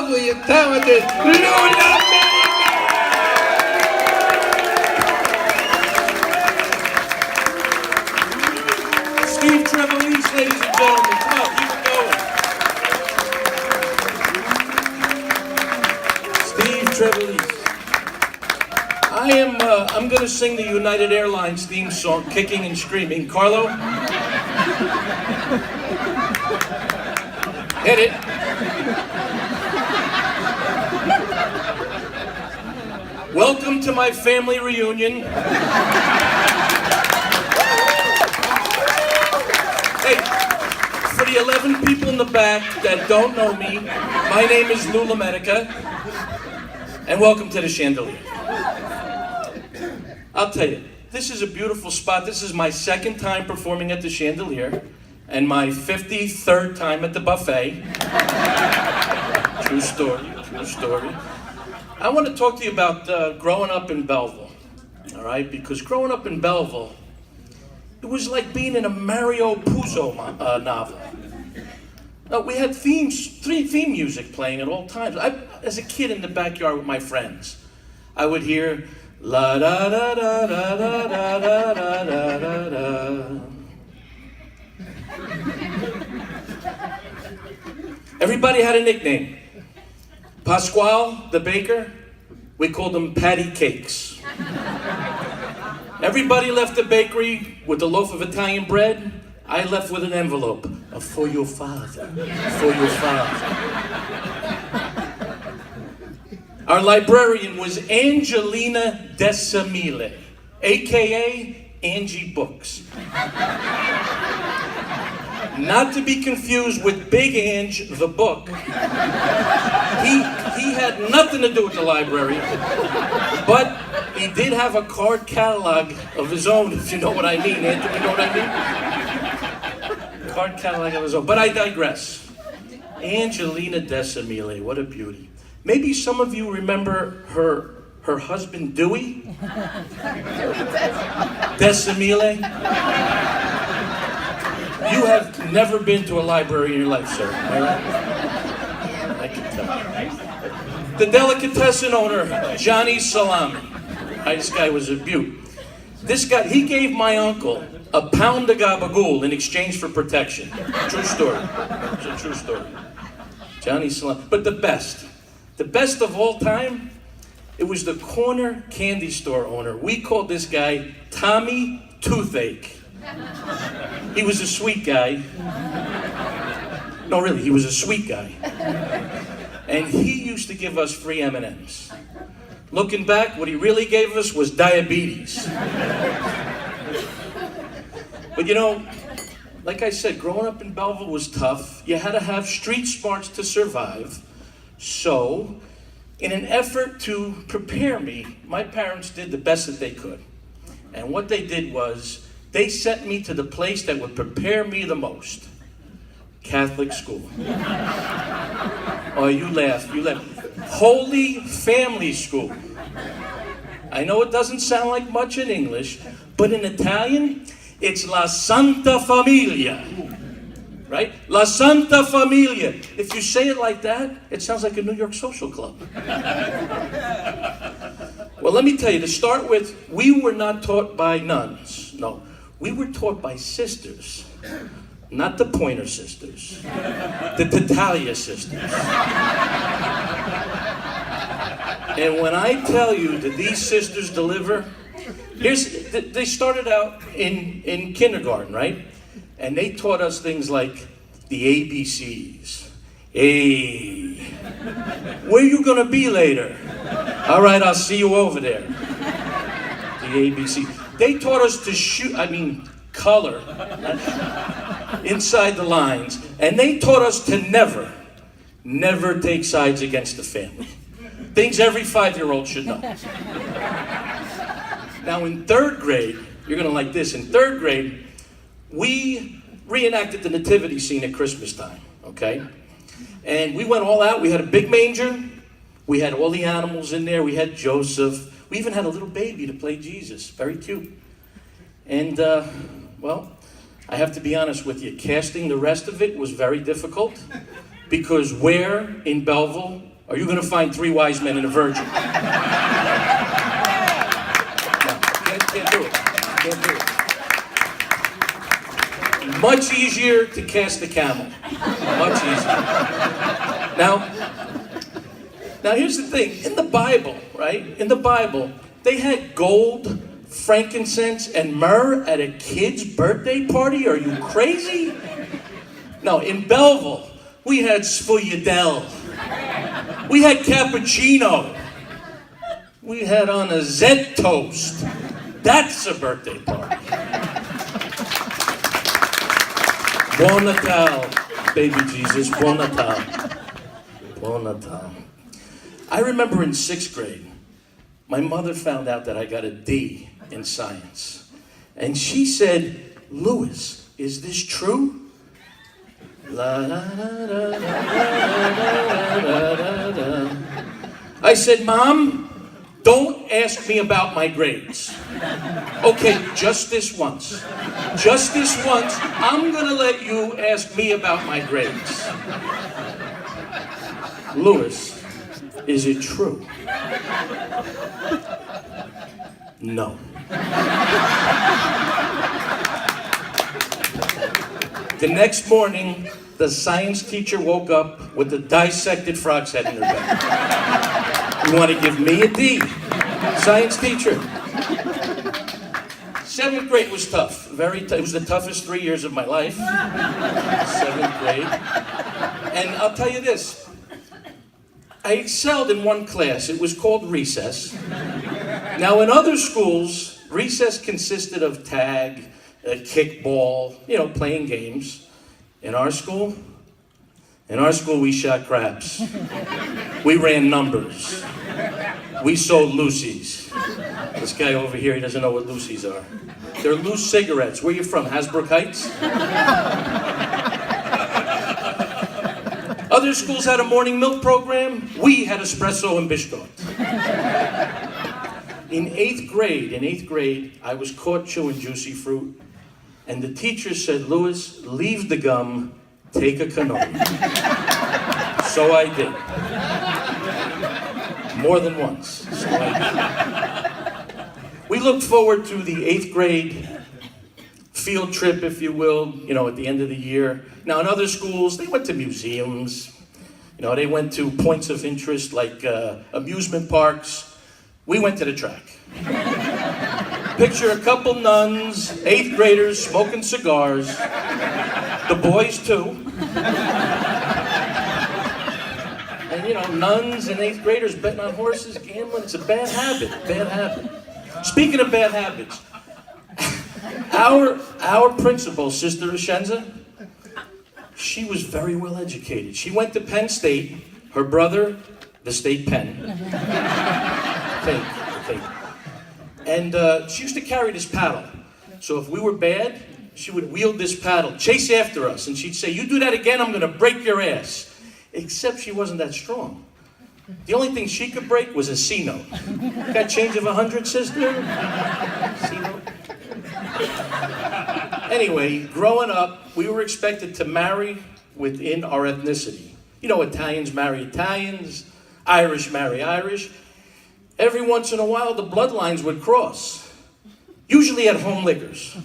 lovely and talented LaMedica! Steve Trevelise, ladies and gentlemen. Come on, keep it going. Steve Trevelise. I'm going to sing the United Airlines theme song, Kicking and Screaming. Carlo? Hit it. Welcome to my family reunion. Hey, for the 11 people in the back that don't know me, my name is LaMedica, and welcome to the Chandelier. I'll tell you, this is a beautiful spot. This is my second time performing at the Chandelier, and my 53rd time at the buffet. True story, true story. I want to talk to you about growing up in Belleville, all right? Because growing up in Belleville, it was like being in a Mario Puzo novel. We had theme music playing at all times. As a kid in the backyard with my friends, I would hear la da da da da da da da da da da. Everybody had a nickname. Pasquale, the baker, we called him Patty Cakes. Everybody left the bakery with a loaf of Italian bread. I left with an envelope for your father, for your father. Our librarian was Angelina Desimile, a.k.a. Angie Books. Not to be confused with Big Ange, the book. He had nothing to do with the library, but he did have a card catalog of his own, if you know what I mean. Anthony, you know what I mean? Card catalog of his own. But I digress. Angelina Desimile, what a beauty. Maybe some of you remember her husband, Dewey? Desimile? You have never been to a library in your life, sir. Am I right? I can tell. The delicatessen owner, Johnny Salami. This guy was a beaut. This guy, he gave my uncle a pound of gabagool in exchange for protection. True story. It's a true story. Johnny Salami. But the best of all time, it was the corner candy store owner. We called this guy Tommy Toothache. He was a sweet guy. No, really, he was a sweet guy. And he used to give us free M&Ms. Looking back, what he really gave us was diabetes. But you know, like I said, growing up in Belleville was tough. You had to have street smarts to survive. So, in an effort to prepare me, my parents did the best that they could. And what they did was, they sent me to the place that would prepare me the most. Catholic school. Oh, you laugh. Holy Family School. I know it doesn't sound like much in English, but in Italian, it's La Santa Famiglia. Right? La Santa Famiglia. If you say it like that, it sounds like a New York social club. Well, let me tell you, to start with, we were not taught by nuns. No. We were taught by sisters, not the Pointer Sisters, the Tatalia Sisters. And when I tell you that these sisters deliver, they started out in kindergarten, right? And they taught us things like the ABCs. Hey, where you gonna be later? All right, I'll see you over there. The ABC. They taught us to color inside the lines, and they taught us to never take sides against the family. Things every 5-year-old should know. Now in 3rd grade, you're gonna like this, in 3rd grade, we reenacted the nativity scene at Christmas time, okay? And we went all out, we had a big manger, we had all the animals in there, we had Joseph, we even had a little baby to play Jesus, very cute. And, well, I have to be honest with you, casting the rest of it was very difficult Because where in Belleville are you going to find 3 wise men and a virgin? No, can't do it. Can't do it. Much easier to cast a camel. Much easier. Now here's the thing. In the Bible, right? In the Bible, they had gold, frankincense, and myrrh at a kid's birthday party? Are you crazy? No, in Belleville, we had sfogliatelle. We had cappuccino. We had on a Zed toast. That's a birthday party. Buon Natal, baby Jesus. Buon Natal. Buon Natal. I remember in 6th grade, my mother found out that I got a D in science. And she said, "Louis, is this true?" La, la, la, la, la, la, la, la. I said, "Mom, don't ask me about my grades. Okay, just this once. Just this once, I'm gonna let you ask me about my grades. Louis, is it true?" No. The next morning, the science teacher woke up with a dissected frog's head in her bed. You want to give me a D? Science teacher. 7th grade was tough. It was the toughest 3 years of my life. 7th grade. And I'll tell you this. I excelled in one class. It was called recess. Now, in other schools, recess consisted of tag, kickball, playing games. In our school, we shot craps. We ran numbers. We sold Lucy's. This guy over here, he doesn't know what Lucy's are. They're loose cigarettes. Where are you from, Hasbrook Heights? Other schools had a morning milk program. We had espresso and Biscotti. In 8th grade, I was caught chewing juicy fruit. And the teacher said, "Louis, leave the gum, take a cannoli." So I did. More than once. So I did. We looked forward to the 8th grade field trip, if you will, at the end of the year. Now, in other schools, they went to museums. They went to points of interest like amusement parks. We went to the track. Picture a couple nuns, 8th graders smoking cigars. The boys too. And nuns and 8th graders betting on horses, gambling. It's a bad habit. Bad habit. Speaking of bad habits, our principal, Sister Ascenza, she was very well educated. She went to Penn State. Her brother, the State Penn. I think. And she used to carry this paddle. So if we were bad, she would wield this paddle, chase after us, and she'd say, "You do that again, I'm going to break your ass." Except she wasn't that strong. The only thing she could break was a C note. Got change of 100, sister? C note? Anyway, growing up, we were expected to marry within our ethnicity. Italians marry Italians, Irish marry Irish. Every once in a while, the bloodlines would cross. Usually at home liquors.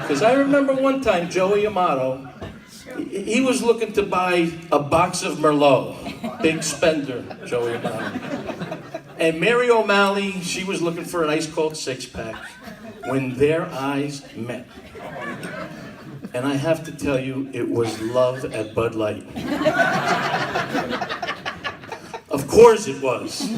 Because I remember one time, Joey Amato, he was looking to buy a box of Merlot. Big spender, Joey Amato. And Mary O'Malley, she was looking for an ice-cold 6-pack. When their eyes met. And I have to tell you, it was love at Bud Light. Of course it was.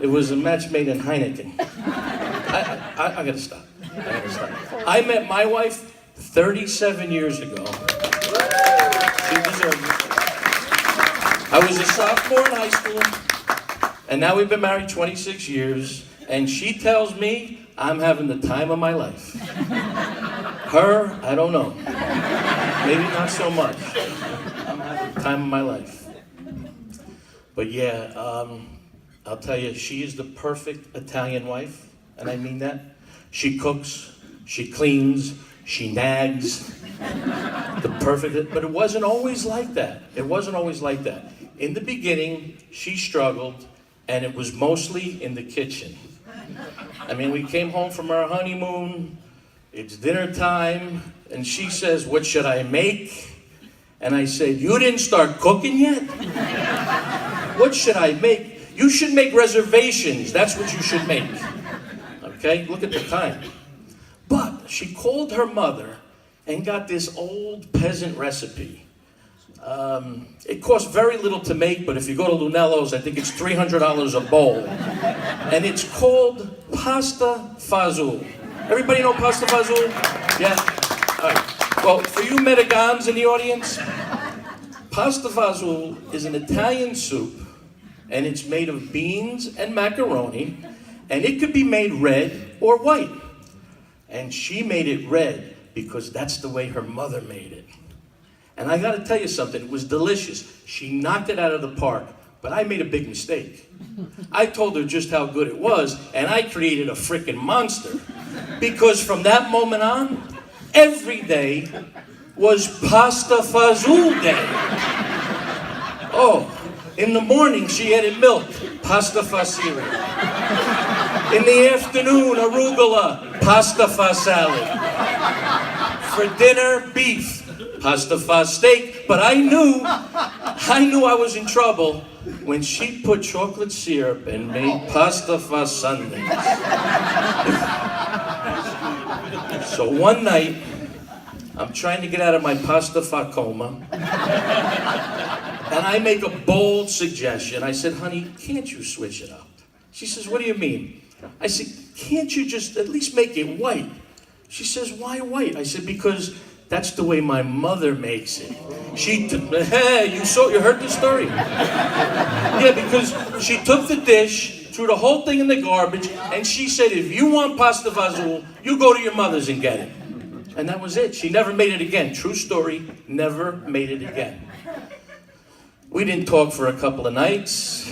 It was a match made in Heineken. I gotta stop. I met my wife 37 years ago. She deserved it. I was a sophomore in high school, and now we've been married 26 years, and she tells me I'm having the time of my life. Her, I don't know. Maybe not so much. I'm having the time of my life. But yeah, I'll tell you, she is the perfect Italian wife, and I mean that. She cooks, she cleans, She nags. The perfect, but it wasn't always like that. It wasn't always like that. In the beginning, she struggled, and it was mostly in the kitchen. I mean, we came home from our honeymoon, it's dinner time, and she says, "What should I make?" And I said, "You didn't start cooking yet? What should I make? You should make reservations, that's what you should make." Okay, look at the time. But she called her mother and got this old peasant recipe. It costs very little to make, but if you go to Lunello's, I think it's $300 a bowl. And it's called pasta fazool. Everybody know pasta fazool? Yeah? All right. Well, for you Medigans in the audience, pasta fazool is an Italian soup, and it's made of beans and macaroni, and it could be made red or white. And she made it red because that's the way her mother made it. And I gotta tell you something, it was delicious. She knocked it out of the park, but I made a big mistake. I told her just how good it was, and I created a frickin' monster. Because from that moment on, every day was pasta fazool day. Oh, in the morning she added milk, pasta fa cereal. In the afternoon, arugula, pasta fa salad. For dinner, beef, pasta fa steak. But I knew I was in trouble when she put chocolate syrup and made pasta fa sundaes. So one night, I'm trying to get out of my pasta fa coma, and I make a bold suggestion. I said, "Honey, can't you switch it up?" She says, "What do you mean?" I said, "Can't you just at least make it white?" She says, "Why white?" I said, "Because that's the way my mother makes it." Hey, you heard the story? Yeah, because she took the dish, threw the whole thing in the garbage, and she said, "If you want pasta fazool, you go to your mother's and get it." And that was it. She never made it again. True story, never made it again. We didn't talk for a couple of nights.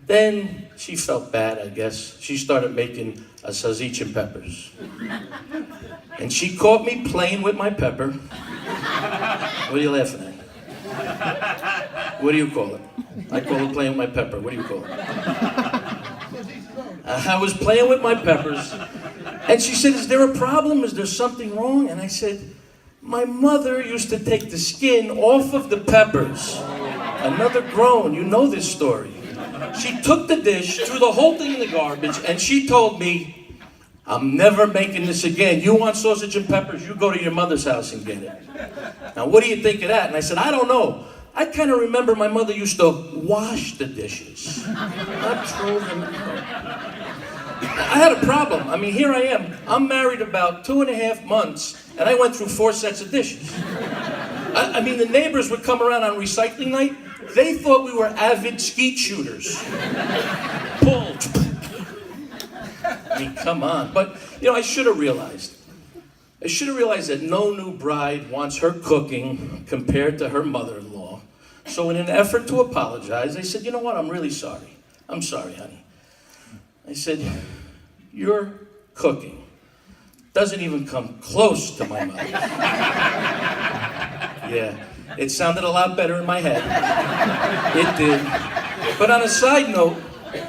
Then she felt bad, I guess. She started making salsiccia and peppers. And she caught me playing with my pepper. What are you laughing at? What do you call it? I call it playing with my pepper. What do you call it? I was playing with my peppers, and she said, "Is there a problem? Is there something wrong?" And I said, "My mother used to take the skin off of the peppers." Another groan, you know this story. She took the dish, threw the whole thing in the garbage, and she told me, "I'm never making this again. You want sausage and peppers, you go to your mother's house and get it." Now, what do you think of that? And I said, "I don't know. I kind of remember my mother used to wash the dishes, not throw them out." I had a problem. I mean, here I am. I'm married about 2.5 months, and I went through 4 sets of dishes. I mean, the neighbors would come around on recycling night. They thought we were avid skeet shooters. Pull. I mean, come on. But, you know, I should have realized that no new bride wants her cooking compared to her mother-in-law. So in an effort to apologize, I said, "You know what? I'm really sorry. I'm sorry, honey." I said, "Your cooking doesn't even come close to my mother's." Yeah, it sounded a lot better in my head. It did. But on a side note,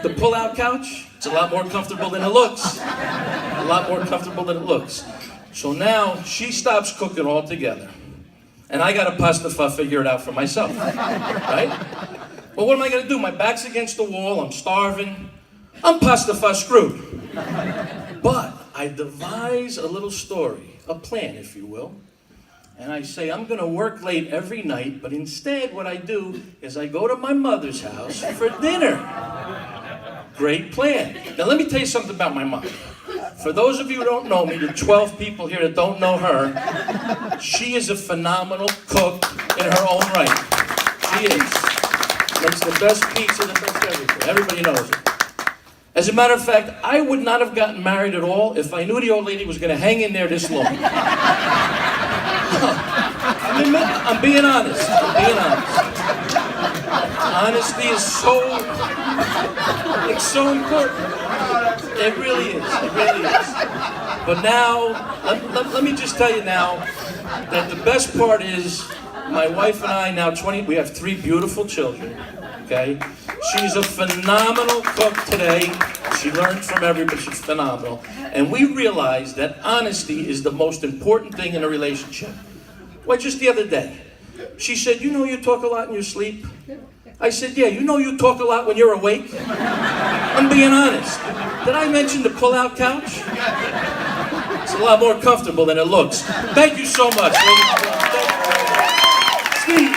the pull-out couch, it's a lot more comfortable than it looks. A lot more comfortable than it looks. So now she stops cooking altogether. And I got to pasta fa figure it out for myself. Right? Well, what am I going to do? My back's against the wall. I'm starving. I'm pasta fa screwed. But I devise a little story, a plan, if you will. And I say, I'm going to work late every night, but instead what I do is I go to my mother's house for dinner. Great plan. Now let me tell you something about my mom. For those of you who don't know me, the 12 people here that don't know her, she is a phenomenal cook in her own right. She is. Makes the best pizza, the best everything. Everybody knows it. As a matter of fact, I would not have gotten married at all if I knew the old lady was going to hang in there this long. I'm being honest. Honesty is it's so important. It really is. But now, let me just tell you now that the best part is my wife and I now we have 3 beautiful children, okay? She's a phenomenal cook today. She learned from everybody, she's phenomenal. And we realized that honesty is the most important thing in a relationship. Well, just the other day, she said, you know you talk a lot in your sleep? I said, yeah, you know you talk a lot when you're awake? I'm being honest. Did I mention the pull-out couch? It's a lot more comfortable than it looks. Thank you so much, ladies and gentlemen. Steve.